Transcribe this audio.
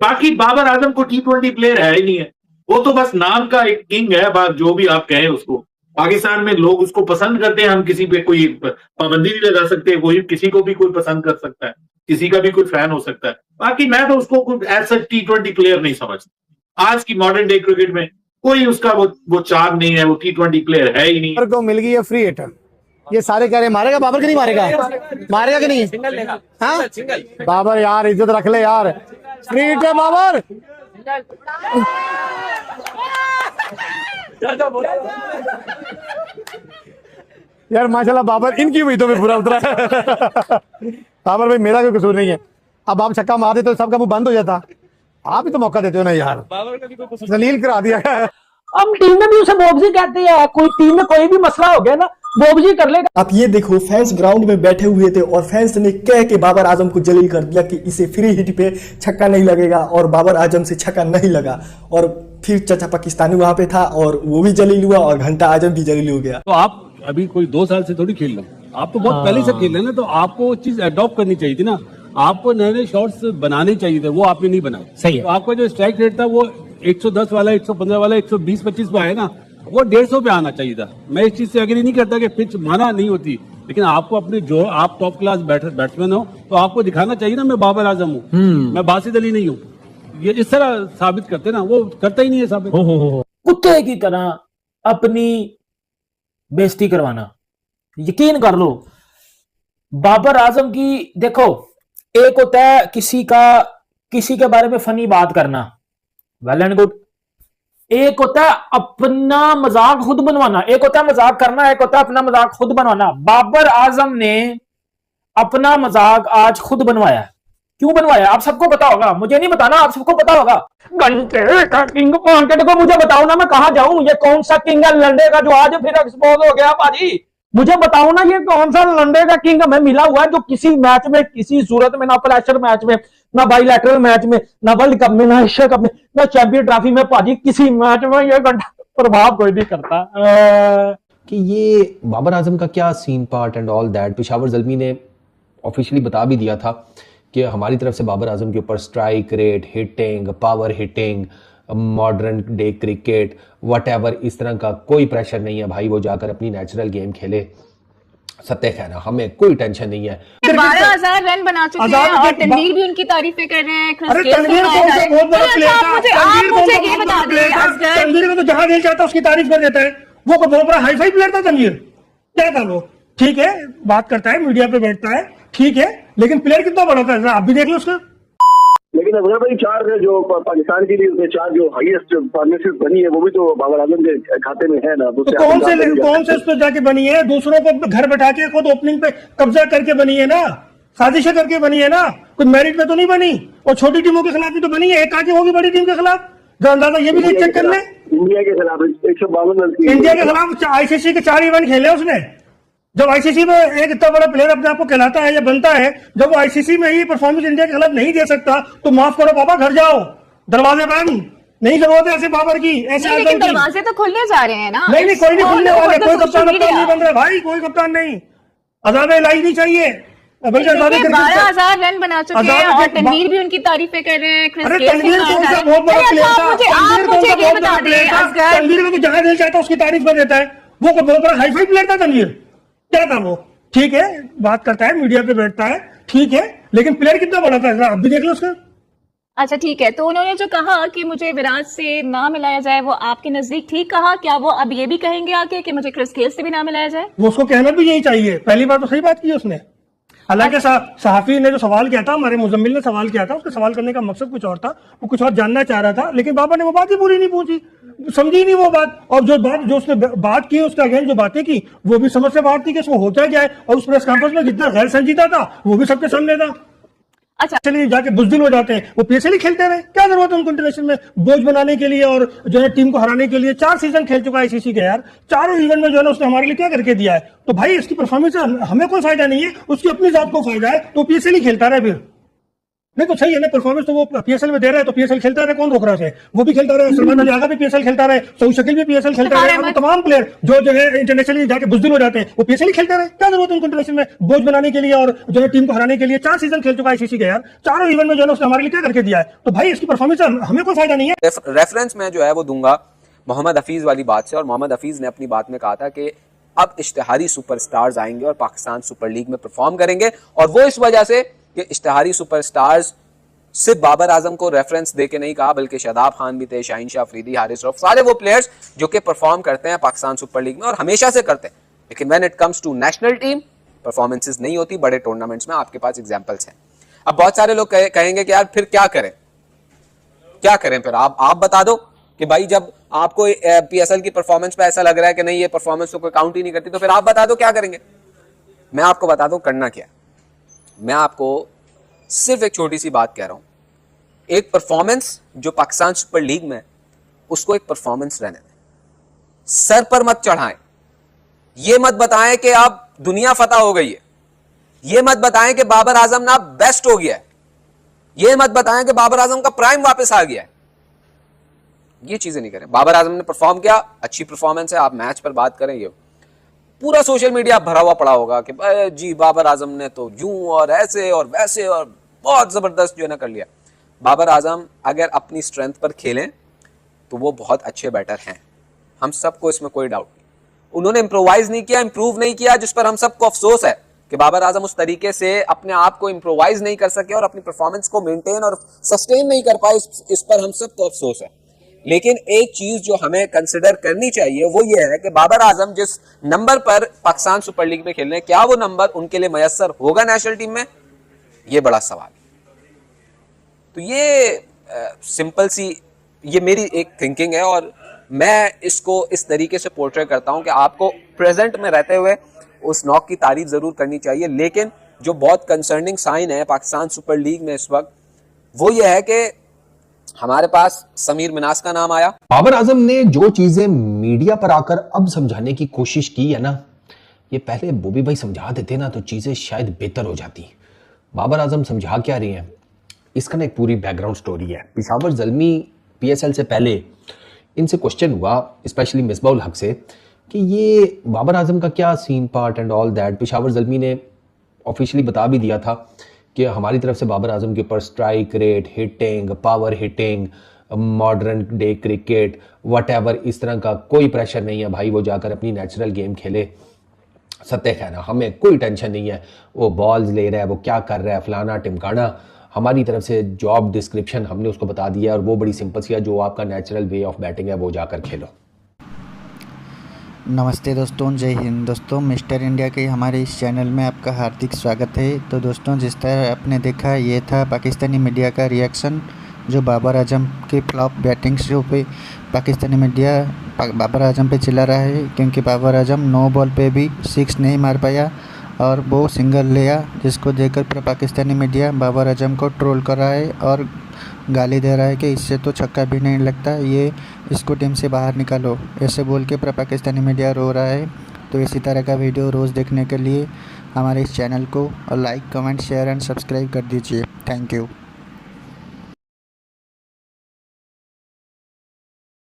बाकी बाबर आजम को T20 player है ही नहीं है, वो तो बस नाम का एक किंग है। बात जो भी आप कहें उसको, पाकिस्तान में लोग उसको पसंद करते हैं, हम किसी पे कोई पाबंदी नहीं लगा सकते, कोई किसी को भी कोई पसंद कर सकता है, किसी का भी कोई फैन हो सकता है। बाकी मैं तो उसको एज सच T20 प्लेयर नहीं समझता। आज की मॉडर्न डे क्रिकेट में कोई उसका वो चार्म नहीं है, वो T20 प्लेयर है ही नहीं। को मिल गई है फ्री हिट, ये सारे कह रहे मारेगा बाबर कि नहीं मारेगा, मारेगा कि नहीं? हाँ बाबर यार इज्जत रख ले यार, फ्री हिट है बाबर। यार माशाल्लाह बाबर इनकी हुई तो मैं पूरा उतरा। बाबर भाई मेरा कोई कसूर नहीं है, अब आप छक्का मार देते तो सबका मुंह बंद हो जाता, आप ही तो मौका देते हो ना यार, जलील करा दिया। हम टीम में भी उसे बोबजी कहते हैं, कोई टीम में कोई भी मसला हो गया ना बोबजी कर लेगा। आप ये देखो फैंस ग्राउंड में बैठे हुए थे और फैंस ने कह के बाबर आजम को जलील कर दिया कि इसे फ्री हिट पे छक्का नहीं लगेगा, और बाबर आजम से छक्का नहीं लगा। और फिर चचा पाकिस्तानी वहां पे था और वो भी जलील हुआ और घंटा आजम भी जलील हो गया। तो आप अभी कोई 2 साल से थोड़ी खेल रहे हैं, आप तो बहुत पहले से खेल रहे हैं ना, तो आपको वो चीज अडॉप्ट करनी चाहिए थी ना, आपको नए नए शॉट्स बनाने चाहिए थे, वो आपने नहीं बनाए। सही है। तो आपका जो स्ट्राइक रेट था वो 110 वाला 115 वाला 120-25 पे आया ना, वो 150 पे आना चाहिए था। मैं इस चीज से एग्री नहीं करता कि पिच माना नहीं होती, लेकिन आपको अपने जो आप टॉप क्लास बैट्समैन हो तो आपको दिखाना चाहिए ना मैं बाबर आजम हूँ, मैं बासित अली नहीं हूँ। ये इस तरह साबित करते ना, वो करता ही नहीं है साबित। कुत्ते की तरह अपनी बेइज्जती करवाना, यकीन कर लो बाबर आजम की। देखो एक होता है किसी के बारे में फनी बात करना, वेल एंड गुड। एक होता है अपना मजाक खुद बनवाना, एक होता है मजाक करना, एक होता है अपना मजाक खुद बनवाना। बाबर आजम ने अपना मजाक आज खुद बनवाया। क्यों बनवाया आप सबको पता होगा, मुझे नहीं बताना, आप सबको पता होगा। घंटे का किंग वांटेड को मुझे बताओ ना, मैं कहां जाऊं? ये कौन सा किंग है लंडे का जो आज फिर एक्सपोज हो गया? भाजी मुझे बताओ ना, ये कौन सा लंडे का किंग हमें मिला हुआ है जो किसी मैच में किसी सूरत में, ना प्रेशर मैच में, ना बाइलैटरल मैच में, ना वर्ल्ड कप में, ना एशिया कप में, ना चैंपियन ट्रॉफी में, भाजी किसी मैच में ये घंटा प्रभाव कोई नहीं करता। कि ये बाबर आजम का क्या scene part and all that. Peshawar Zalmi ने ऑफिशियली बता भी दिया था कि हमारी तरफ से बाबर आजम के ऊपर strike rate, hitting, power hitting, modern day cricket whatever इस तरह का कोई प्रेशर नहीं है भाई, वो जाकर अपनी नेचुरल गेम खेले। सत्य कहना हमें कोई टेंशन नहीं है। 12,000 रन बना चुके हैं और तनवीर भी उनकी तारीफें कर रहे हैं। तनवीर कौन सा बहुत बड़ा प्लेयर था? आप मुझे ये बता दीजिए, तनवीर को तो जहां दिल चाहता है उसकी तारीफ कर देता है, वो बहुत बड़ा हाई फाई प्लेयर था तनवीर। क्या था वो? ठीक है बात करता है, मीडिया पे बैठता है, ठीक है, लेकिन प्लेयर कितना बड़ा था आप भी देख लो उसका। लेकिन अगर भाई 4 जो पाकिस्तान के लिए 4 जो हाईएस्ट पार्टनरशिप बनी है वो भी तो बाबर आजम के खाते में है ना। तो कौन से उस पर जाके बनी है? दूसरों को घर बैठा के खुद ओपनिंग पे कब्जा करके बनी है ना, साजिशें करके बनी है ना, कुछ मेरिट पे तो नहीं बनी। और छोटी टीमों के खिलाफ भी तो बनी है, एक आगे होगी बड़ी टीम के खिलाफ। अंदाजा ये भी चेक कर ले, इंडिया के खिलाफ 152 रन, इंडिया के खिलाफ आईसीसी के 4 इवेंट खेले उसने। जब आईसीसी में एक इतना बड़ा प्लेयर अपने आप को कहलाता है या बनता है, जब वो आईसीसी में ही परफॉर्मेंस इंडिया के खिलाफ नहीं दे सकता तो माफ करो पापा, घर जाओ, दरवाजे बंद। नहीं जरूरत है ऐसे बाबर की, ऐसे लेकिन दरवाजे तो खुलने जा रहे हैं ना। नहीं कोई नहीं खुलने वाले, कोई कप्तान नहीं बन रहा भाई, कोई कप्तान नहीं। अजाब इलाही नहीं चाहिए। 12,000 रन बना चुके हैं और तनवीर भी उनकी तारीफें कर रहे हैं। तनवीर कौन सा बहुत बड़ा प्लेयर था? तनवीर को तो जहां दिल चाहता है उसकी तारीफ कर देता है, वो बहुत बड़ा हाई फाई प्लेयर था तनवीर। क्या था वो? ठीक है बात करता है, मीडिया पे बैठता है, ठीक है, लेकिन प्लेयर कितना बड़ा था आप भी देख लो उसका। अच्छा ठीक है, तो उन्होंने जो कहा कि मुझे विराट से ना मिलाया जाए, वो आपके नजदीक ठीक कहा? क्या वो अब ये भी कहेंगे आके कि मुझे क्रिस गेल से भी ना मिलाया जाए? वो उसको कहना भी यही चाहिए, पहली बार तो सही बात की उसने। हालांकि सहाफी ने जो सवाल किया था, हमारे मुजम्मिल ने सवाल किया था, उसके सवाल करने का मकसद कुछ और था, वो कुछ और जानना चाह रहा था, लेकिन बाबा ने वो बात ही पूरी नहीं पूछी, समझी नहीं वो बात। और जो उसने बात की, उसका अगेंस्ट जो बातें की, वो भी समझ से बात थी कि उसको होता क्या है। और उस प्रेस कॉन्फ्रेंस में जितना गैर संजीदा था वो भी सबके सामने था। अच्छा चलिए जाके बुजदिल हो जाते हैं, वो पीएसएल ही खेलते रहे, क्या जरूरत है उनको इंटरनेशनल में बोझ बनाने के लिए और जो है टीम को हराने के लिए। 4 सीजन खेल चुका है आईसीसी के यार, 4 इवेंट में जो है उसने हमारे लिए क्या करके दिया है। तो भाई इसकी परफॉर्मेंस से हमें कोई फायदा नहीं है, उसकी अपनी जात को फायदा है, तो पीएसएल ही खेलता रहे फिर। नहीं तो सही है ना, परफॉर्मेंस तो वो पीएसएल में दे रहा है, तो पीएसएल खेलता रहे, कौन रोक रहा है? वो भी खेलता रहे, सलमान अली आगा भी पीएसएल खेलता रहे, सऊद शकील भी पीएसएल खेलता रहे, और तमाम प्लेयर जो है इंटरनेशनली जाके बुजदिल हो जाते हैं, वो पीएसएल ही खेलते रहे। क्या जरूरत है उनको इंटरनेशनल में बोझ बनाने के लिए और जो है टीम को हराने के लिए? 4 सीजन खेल चुका है आईसीसी के यार, चारों इवेंट में जो है उसने हमारे लिए क्या करके दिया है? तो भाई इसकी परफॉर्मेंस हमें कोई फायदा नहीं है। रेफरेंस में जो है वो दूंगा मोहम्मद हफीज वाली बात से, और मोहम्मद हफीज ने अपनी बात में कहा था कि अब इश्तिहारी सुपरस्टार्स आएंगे और पाकिस्तान सुपर लीग में परफॉर्म करेंगे, और वो इस वजह से कि इश्तिहारी सुपरस्टार्स सिर्फ बाबर आजम को रेफरेंस देके नहीं कहा, बल्कि शादाब खान भी थे, शाहीन शाह अफरीदी, हारिस रऊफ, सारे वो प्लेयर्स जो कि परफॉर्म करते हैं पाकिस्तान सुपर लीग में और हमेशा से करते हैं, लेकिन when it comes to national team performances नहीं होती बड़े टूर्नामेंट्स में। आपके पास एग्जांपल्स हैं। अब बहुत सारे लोग कहेंगे कि यार फिर क्या करें, क्या करें फिर? आप बता दो कि भाई जब आपको पीएसएल की परफॉर्मेंस पे ऐसा लग रहा है कि नहीं ये परफॉर्मेंस तो कोई काउंट ही नहीं करती, तो फिर आप बता दो क्या करेंगे। मैं आपको बता दूं करना क्या। मैं आपको सिर्फ एक छोटी सी बात कह रहा हूं, एक परफॉर्मेंस जो पाकिस्तान सुपर लीग में, उसको एक परफॉर्मेंस रहने दें, सर पर मत चढ़ाएं। ये मत बताएं कि अब दुनिया फतह हो गई है, ये मत बताएं कि बाबर आजम ना बेस्ट हो गया है, ये मत बताएं कि बाबर आजम का प्राइम वापस आ गया है। ये चीजें नहीं करें। बाबर आजम ने परफॉर्म किया, अच्छी परफॉर्मेंस है, आप मैच पर बात करें, ये पूरा सोशल मीडिया भरा हुआ पड़ा होगा कि जी बाबर आजम ने तो यूं और ऐसे और वैसे और बहुत जबरदस्त जो है ना कर लिया। बाबर आजम अगर अपनी स्ट्रेंथ पर खेलें तो वो बहुत अच्छे बैटर हैं, हम सबको इसमें कोई डाउट नहीं। उन्होंने इम्प्रोवाइज नहीं किया, इंप्रूव नहीं किया, जिस पर हम सबको अफसोस है कि बाबर आजम उस तरीके से अपने आप को इम्प्रोवाइज नहीं कर सके और अपनी परफॉर्मेंस को मेंटेन और सस्टेन नहीं कर पाए, इस पर हम सबको अफसोस है। लेकिन एक चीज जो हमें कंसिडर करनी चाहिए वो ये है कि बाबर आजम जिस नंबर पर पाकिस्तान सुपर लीग में खेल रहे हैं, क्या वो नंबर उनके लिए मयसर होगा नेशनल टीम में? ये बड़ा सवाल है। तो ये सिंपल सी ये मेरी एक थिंकिंग है, और मैं इसको इस तरीके से पोर्ट्रे करता हूं कि आपको प्रेजेंट में रहते हुए उस नॉक की तारीफ जरूर करनी चाहिए, लेकिन जो बहुत कंसर्निंग साइन है पाकिस्तान सुपर लीग में इस वक्त वो ये है कि हमारे पास समीर मिनास का नाम आया। बाबर आजम ने जो चीजें मीडिया पर आकर अब समझाने की कोशिश की है ना, ये पहले बॉबी भाई समझा देते ना तो चीजें शायद बेहतर हो जाती। बाबर आजम समझा क्या रही हैं, इसका ना एक पूरी बैकग्राउंड स्टोरी है। पेशावर ज़ल्मी पीएसएल से पहले इनसे क्वेश्चन हुआ, स्पेशली मिसबाह उल हक से, कि ये बाबर आजम का क्या scene part and all that. Peshawar Zalmi ने ऑफिशियली बता भी दिया था कि हमारी तरफ से बाबर आजम के ऊपर strike rate, hitting, power hitting, modern day cricket, whatever, इस तरह का कोई प्रेशर नहीं है भाई, वो जाकर अपनी नेचुरल गेम खेले, सत्य कहना, हमें कोई टेंशन नहीं है, वो बॉल्स ले रहा है, वो क्या कर रहा है, फलाना टिमकाना। हमारी तरफ से जॉब डिस्क्रिप्शन हमने उसको बता दिया, और वो बड़ी सिंपल सी है, जो आपका नेचुरल वे ऑफ बैटिंग है वो जाकर खेलो। नमस्ते दोस्तों, जय हिंद दोस्तों। मिस्टर इंडिया के हमारे इस चैनल में आपका हार्दिक स्वागत है। तो दोस्तों, जिस तरह आपने देखा, ये था पाकिस्तानी मीडिया का रिएक्शन जो बाबर आजम के फ्लॉप बैटिंग शो पे पाकिस्तानी मीडिया बाबर आजम पे चिल्ला रहा है, क्योंकि बाबर आजम 9 बॉल पे भी 6 नहीं मार पाया और वो सिंगल लिया, जिसको देखकर पूरा पाकिस्तानी मीडिया बाबर आजम को ट्रोल कर रहा है और गाली दे रहा है कि इससे तो छक्का भी नहीं लगता, ये इसको टीम से बाहर निकालो, ऐसे बोल के पूरा पाकिस्तानी मीडिया रो रहा है। तो इसी तरह का वीडियो रोज़ देखने के लिए हमारे इस चैनल को like, comment, share and subscribe कर दीजिए। Thank you.